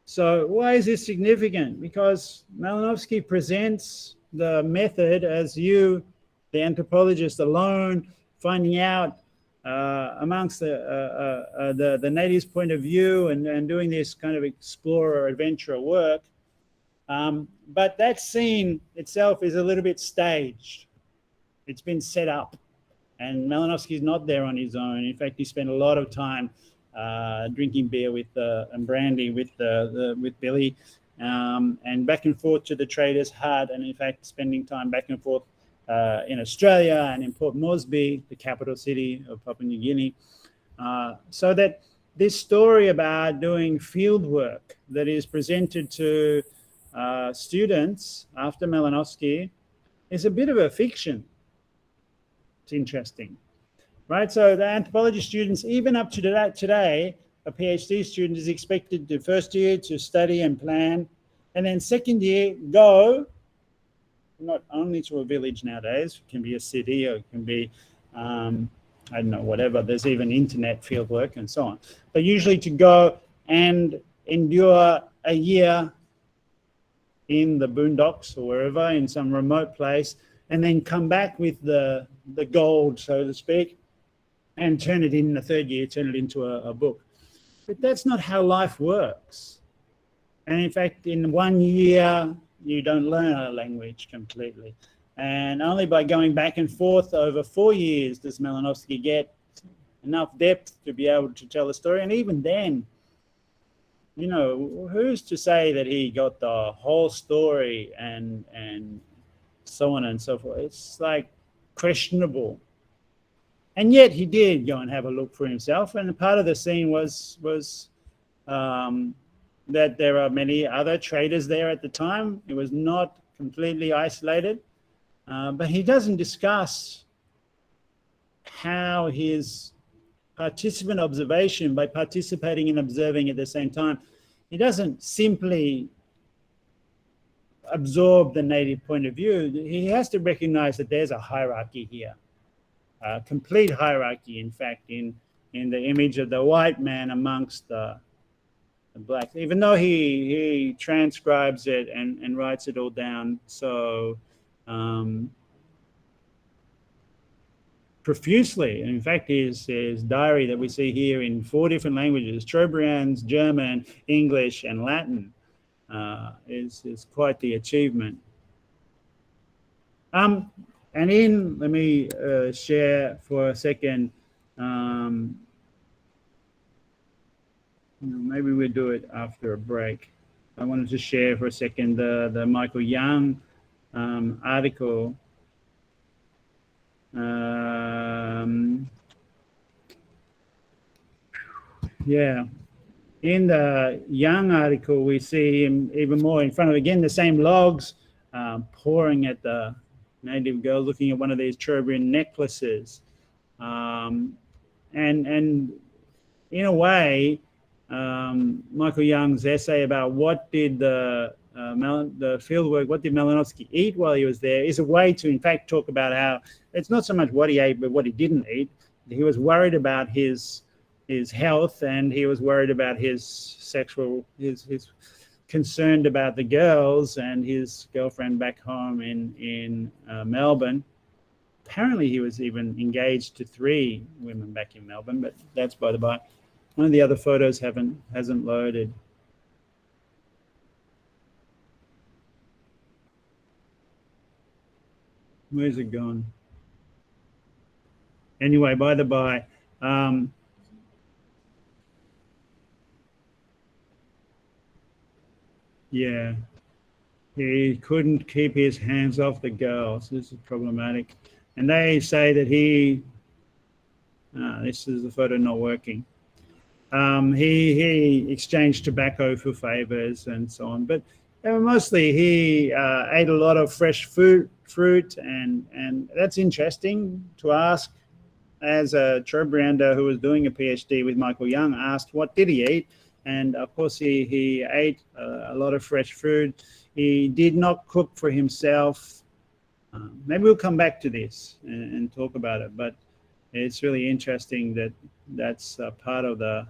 So why is this significant? Because Malinowski presents the method as you, the anthropologist, alone, finding out amongst the natives' point of view and doing this kind of explorer adventurer work. But that scene itself is a little bit staged. It's been set up, and Malinowski's not there on his own. In fact, he spent a lot of time drinking beer with and brandy with Billy, and back and forth to the trader's hut, and in fact spending time back and forth in Australia and in Port Moresby, the capital city of Papua New Guinea. So that this story about doing field work that is presented to students after Malinowski is a bit of a fiction. It's interesting, right? So the anthropology students, even up to today, a PhD student is expected to first year to study and plan, and then second year go not only to a village nowadays, it can be a city or it can be, I don't know, whatever. There's even internet field work and so on. But usually to go and endure a year in the boondocks or wherever, in some remote place, and then come back with the gold, so to speak, and turn it in the third year, turn it into a book. But that's not how life works. And in fact, in 1 year, you don't learn a language completely. And only by going back and forth over 4 years does Malinowski get enough depth to be able to tell a story. And even then, you know, who's to say that he got the whole story and so on and so forth? It's like questionable. And yet he did go and have a look for himself. And part of the scene was that there are many other traders there at the time. It was not completely isolated. But he doesn't discuss how his participant observation, by participating and observing at the same time, he doesn't simply absorb the native point of view. He has to recognize that there's a hierarchy here, a complete hierarchy, in fact, in the image of the white man amongst the blacks, even though he transcribes it and writes it all down so profusely. And in fact, his diary that we see here in 4 different languages, Trobriand's, German, English, and Latin, is quite the achievement. And let me share for a second. Maybe we'll do it after a break. I wanted to share for a second the Michael Young article. Yeah, in the Young article, we see him even more in front of, again, the same logs, pouring at the native girl, looking at one of these Trobriand necklaces. And in a way, Michael Young's essay about what did the fieldwork, what did Malinowski eat while he was there, is a way to, in fact, talk about how it's not so much what he ate, but what he didn't eat. He was worried about his his health, and he was worried about his sexual, his concerned about the girls and his girlfriend back home in Melbourne. Apparently, he was even engaged to 3 women back in Melbourne, but that's by the by. One of the other photos hasn't loaded. Where's it gone? Anyway, by the by, yeah, he couldn't keep his hands off the girls. This is problematic. And they say that this is the photo not working. He exchanged tobacco for favors and so on, but mostly he ate a lot of fresh fruit, and that's interesting to ask. As a Trobriander who was doing a PhD with Michael Young asked, what did he eat? And of course, he ate a lot of fresh food. He did not cook for himself. Maybe we'll come back to this and talk about it, but it's really interesting that that's part of the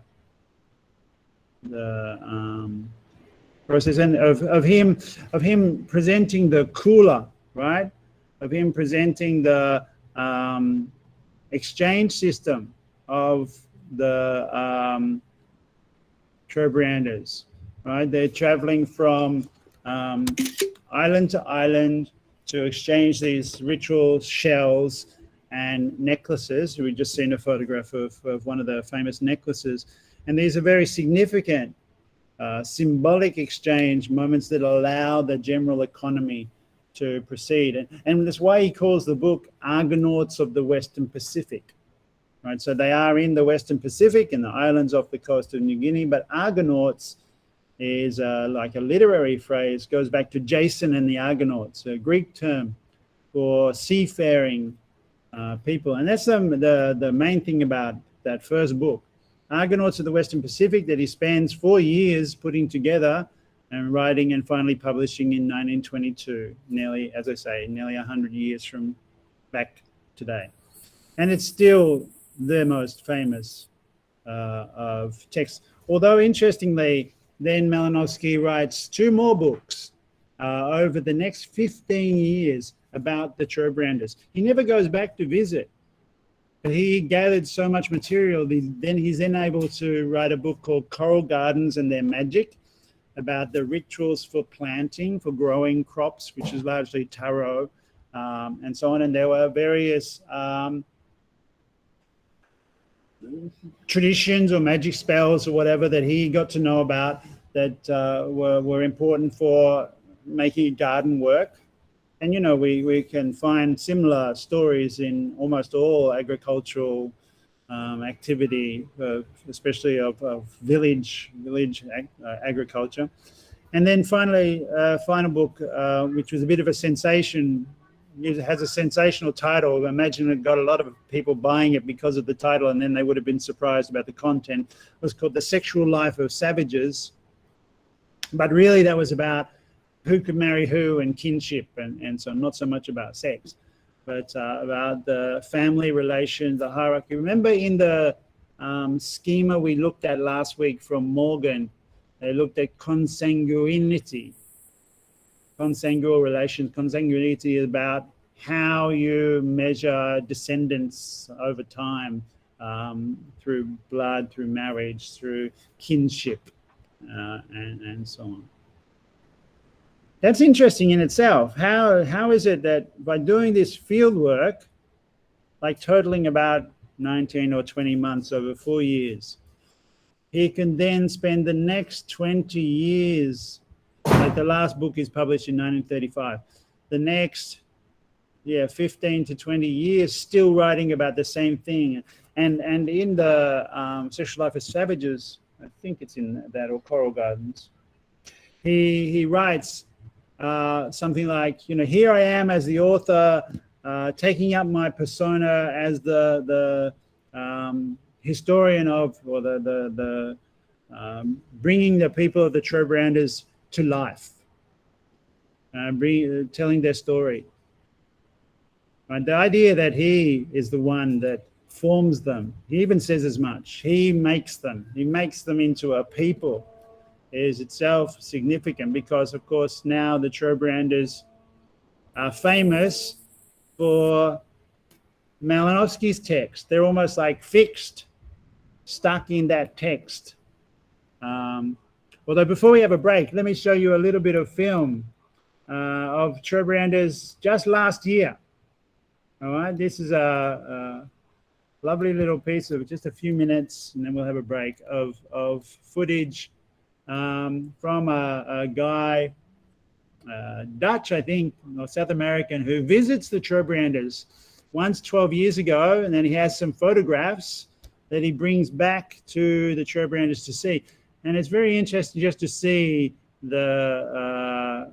process, and of him presenting the cooler, right? Of him presenting the exchange system of the Trobrianders, right? They're traveling from island to island to exchange these ritual shells and necklaces. We've just seen a photograph of one of the famous necklaces. And these are very significant symbolic exchange moments that allow the general economy to proceed. And that's why he calls the book Argonauts of the Western Pacific, right? So they are in the Western Pacific and the islands off the coast of New Guinea, but Argonauts is like a literary phrase, goes back to Jason and the Argonauts, a Greek term for seafaring people. And that's the main thing about that first book, Argonauts of the Western Pacific, that he spends 4 years putting together and writing and finally publishing in 1922, nearly, as I say, nearly 100 years from back today. And it's still the most famous of texts. Although, interestingly, then Malinowski writes 2 more books over the next 15 years about the Trobrianders. He never goes back to visit. But he gathered so much material, then he's then able to write a book called Coral Gardens and Their Magic, about the rituals for planting, for growing crops, which is largely taro, and so on. And there were various traditions or magic spells or whatever that he got to know about that were important for making a garden work. And, you know, we can find similar stories in almost all agricultural activity, especially of village agriculture. And then finally, final book, which was a bit of a sensation. It has a sensational title. I imagine it got a lot of people buying it because of the title, and then they would have been surprised about the content. It was called The Sexual Life of Savages. But really that was about who could marry who and kinship, and so not so much about sex, but about the family relations, the hierarchy. Remember in the schema we looked at last week from Morgan, they looked at consanguinity. Consangual relations. Consanguinity is about how you measure descendants over time, through blood, through marriage, through kinship, and so on. That's interesting in itself. How is it that by doing this field work, like totaling about 19 or 20 months over 4 years, he can then spend the next 20 years, like the last book is published in 1935, the next 15 to 20 years still writing about the same thing. And in the Sexual Life of Savages, I think it's in that, or Coral Gardens, he writes something like, you know, here I am as the author, taking up my persona as the historian of, or the bringing the people of the Trobrianders to life, telling their story. Right? The idea that he is the one that forms them. He even says as much. He makes them. He makes them into a people. Is itself significant because, of course, now the Trobrianders are famous for Malinowski's text. They're almost like fixed, stuck in that text. Although before we have a break, let me show you a little bit of film of Trobrianders just last year. All right, this is a lovely little piece of just a few minutes, and then we'll have a break of footage from a guy, Dutch, I think, or South American, who visits the Trobrianders once 12 years ago, and then he has some photographs that he brings back to the Trobrianders to see. And it's very interesting just to see the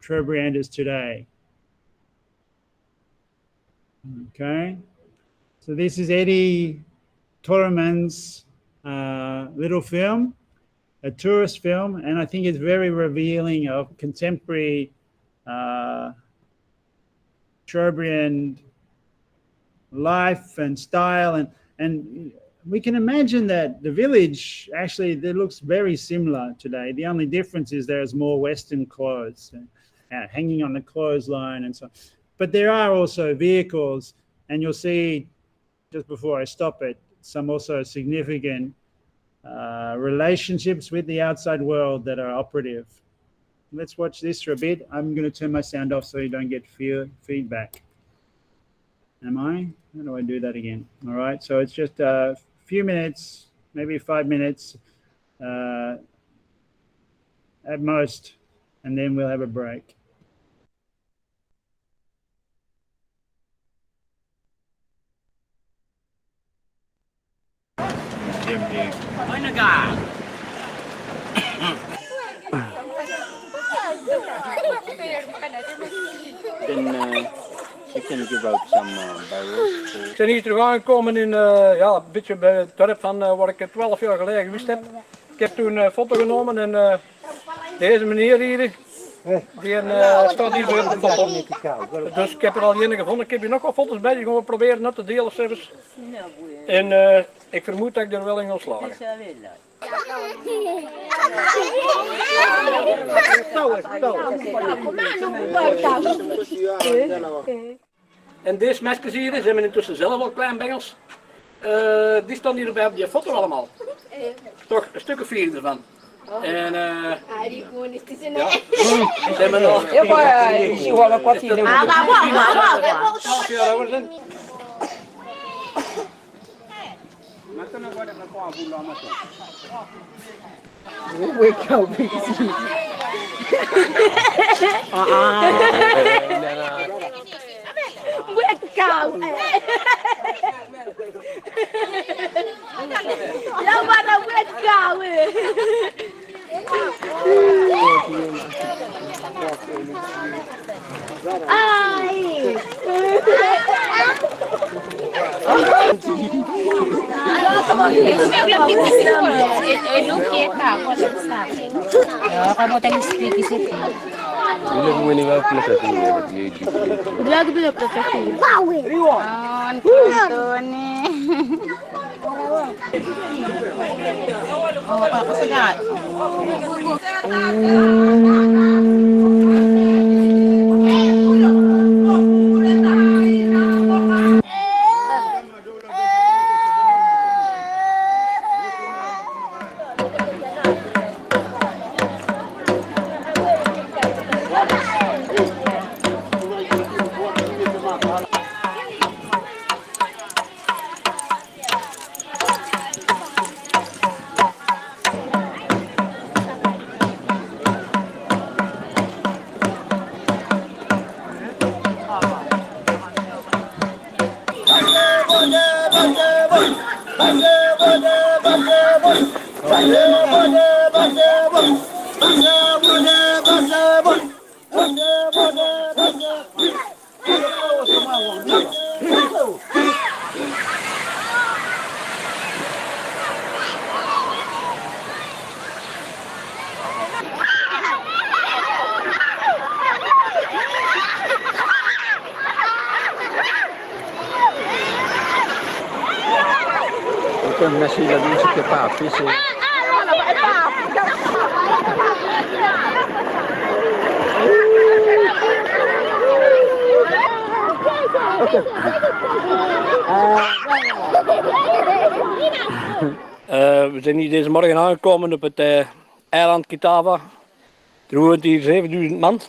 Trobrianders today. Okay, so this is Eddie Torreman's little film, a tourist film, and I think it's very revealing of contemporary Trobriand life and style, and we can imagine that the village actually it looks very similar today. The only difference is there's more Western clothes hanging on the clothesline and so on. But there are also vehicles, and you'll see just before I stop it some also significant relationships with the outside world that are operative. Let's watch this for a bit. I'm going to turn my sound off so you don't get feedback. Am I? How do I do that again? All right, so it's just a few minutes, maybe 5 minutes at most, and then we'll have a break. Ik can give out some barrels. We zijn hier terug aangekomen in een beetje bij het dorp van waar ik 12 jaar geleden geweest heb. Ik heb toen een foto genomen en deze meneer hier, die staat hier voor de foto. Dus ik heb er al een gevonden. Ik heb hier nog wat foto's bij, die gaan we proberen net te delen zelfs. En ik vermoed dat ik er wel in ga slagen. En deze mesjes hier, ze hebben intussen zelf al klein bengels. Die staan hier bij op die foto allemaal. Toch een stuk of 4 ervan. En die hebben nog. Kamu tadi sedikit sih. Jullie hebben niet wel plezier in wat je doet. Lagi belum prestasi. Oh, apa sedap. Messi dat doen ze keer vissen. We zijn hier deze morgen aangekomen op het eiland Kitava. Er woont hier 7000 man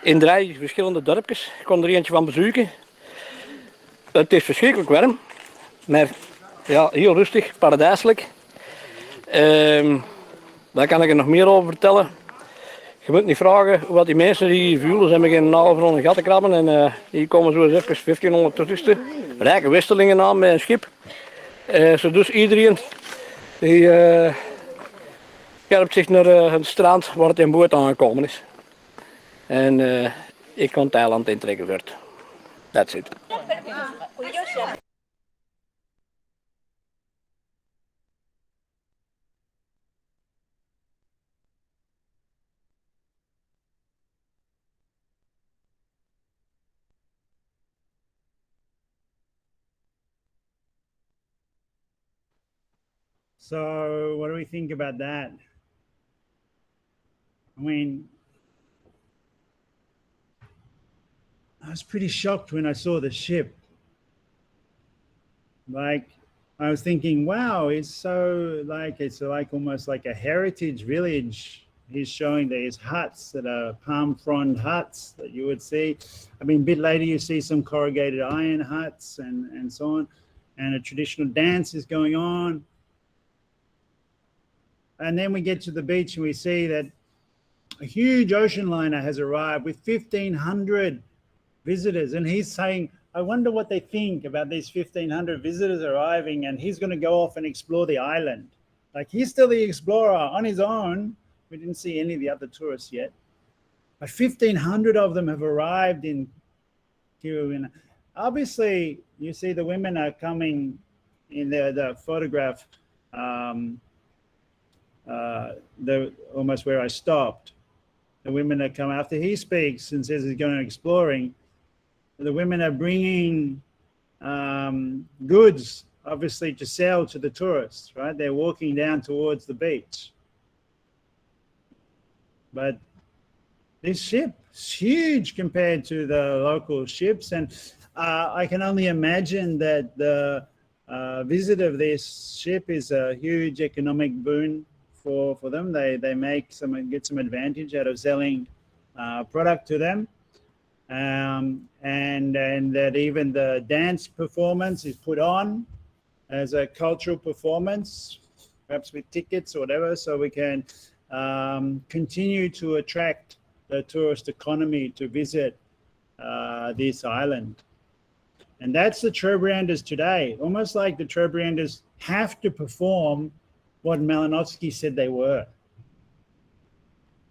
in 3 verschillende dorpjes. Ik kon er eentje van bezoeken. Het is verschrikkelijk warm, maar ja, heel rustig, paradijselijk. Daar kan ik er nog meer over vertellen. Je moet niet vragen wat die mensen die hier voelen. Ze hebben geen halve ronde gat te krabben en hier komen zo eens even 1500 toeristen, rijke westerlingen aan met een schip. Zo dus iedereen die kerpt zich naar het strand waar het in boot aangekomen is. En ik kan het eiland intrekken wordt. That's it. So what do we think about that? I mean, I was pretty shocked when I saw the ship. Like, I was thinking, wow, it's like almost like a heritage village. He's showing these huts that are palm frond huts that you would see. I mean, a bit later you see some corrugated iron huts and so on. And a traditional dance is going on. And then we get to the beach and we see that a huge ocean liner has arrived with 1,500 visitors. And he's saying, I wonder what they think about these 1,500 visitors arriving, and he's going to go off and explore the island. Like, he's still the explorer on his own. We didn't see any of the other tourists yet. But 1,500 of them have arrived in Kiruna. Obviously, you see the women are coming in the photograph, almost where I stopped. The women that come after he speaks and says he's going exploring. The women are bringing goods, obviously, to sell to the tourists, right? They're walking down towards the beach. But this ship is huge compared to the local ships. And I can only imagine that the visit of this ship is a huge economic boon for them. They get some advantage out of selling product to them. And that even the dance performance is put on as a cultural performance, perhaps with tickets or whatever, so we can continue to attract the tourist economy to visit this island. And that's the Trobrianders today, almost like the Trobrianders have to perform what Malinowski said they were,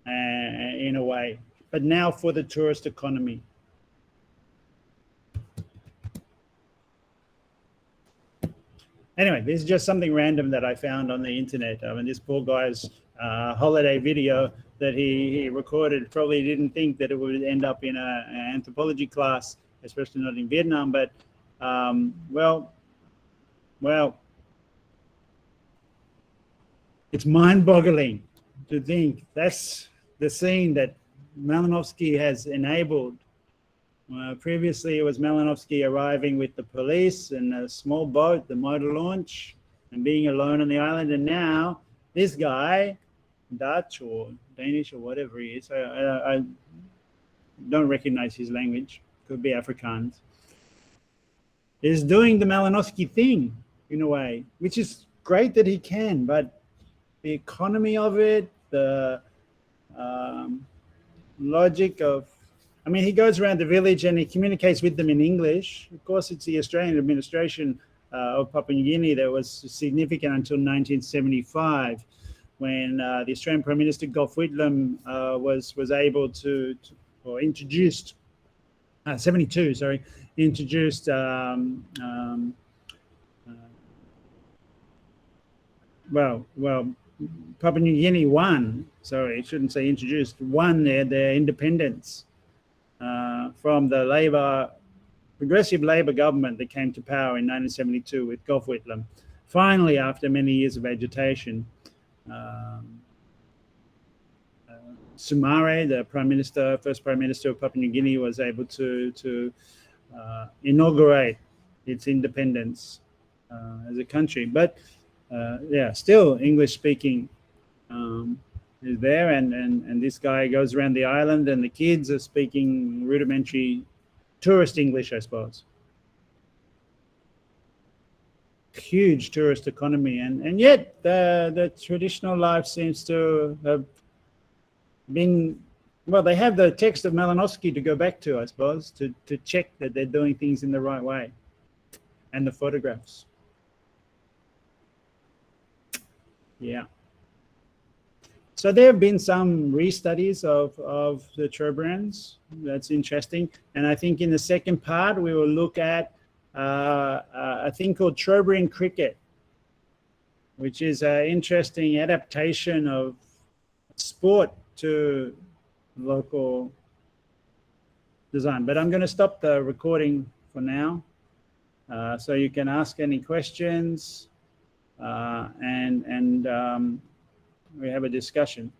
in a way, but now for the tourist economy. Anyway, this is just something random that I found on the internet. I mean, this poor guy's holiday video that he recorded probably didn't think that it would end up in an anthropology class, especially not in Vietnam. But well, it's mind-boggling to think that's the scene that Malinowski has enabled. Previously, it was Malinowski arriving with the police and a small boat, the motor launch, and being alone on the island. And now this guy, Dutch or Danish or whatever he is, I don't recognize his language, could be Afrikaans, is doing the Malinowski thing in a way, which is great that he can, but the economy of it, the logic of, I mean, he goes around the village and he communicates with them in English. Of course, it's the Australian administration of Papua New Guinea that was significant until 1975, when the Australian Prime Minister Gough Whitlam was able to or introduced, 72, sorry, introduced Papua New Guinea won, sorry, I shouldn't say introduced, won their independence from the progressive Labor government that came to power in 1972 with Gough Whitlam. finally, after many years of agitation, Sumare, the first prime minister of Papua New Guinea, was able to inaugurate its independence as a country. But yeah, still English speaking is there, and this guy goes around the island, and the kids are speaking rudimentary tourist English, I suppose. Huge tourist economy, and yet the traditional life seems to have been, well, they have the text of Malinowski to go back to, I suppose, to check that they're doing things in the right way, and the photographs. Yeah. So there have been some restudies of the Trobriands. That's interesting. And I think in the second part, we will look at a thing called Trobriand cricket, which is an interesting adaptation of sport to local design. But I'm going to stop the recording for now, so you can ask any questions, and we have a discussion.